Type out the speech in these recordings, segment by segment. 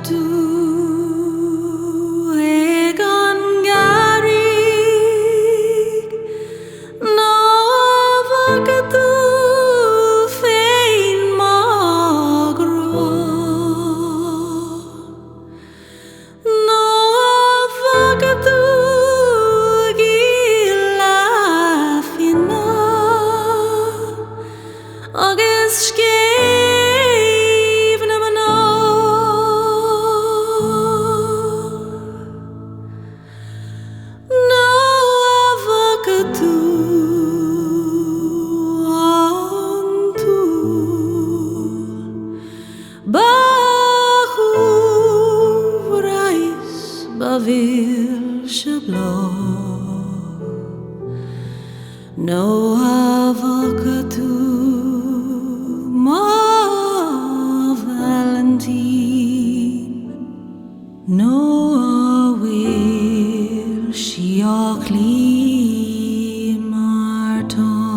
tú egan gCarraig no bhaga tú féin mágrá no bhaga tú gíleafina agus no avocatu ma Valentine no will she clean martom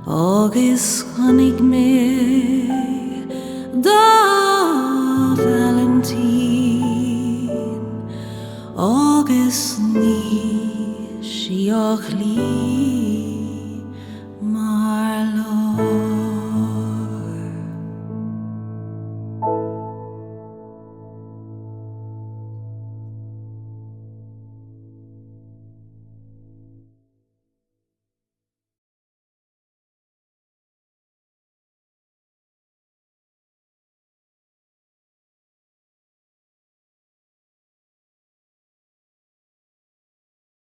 agus chonig mé da Valentine agus ní sí chlí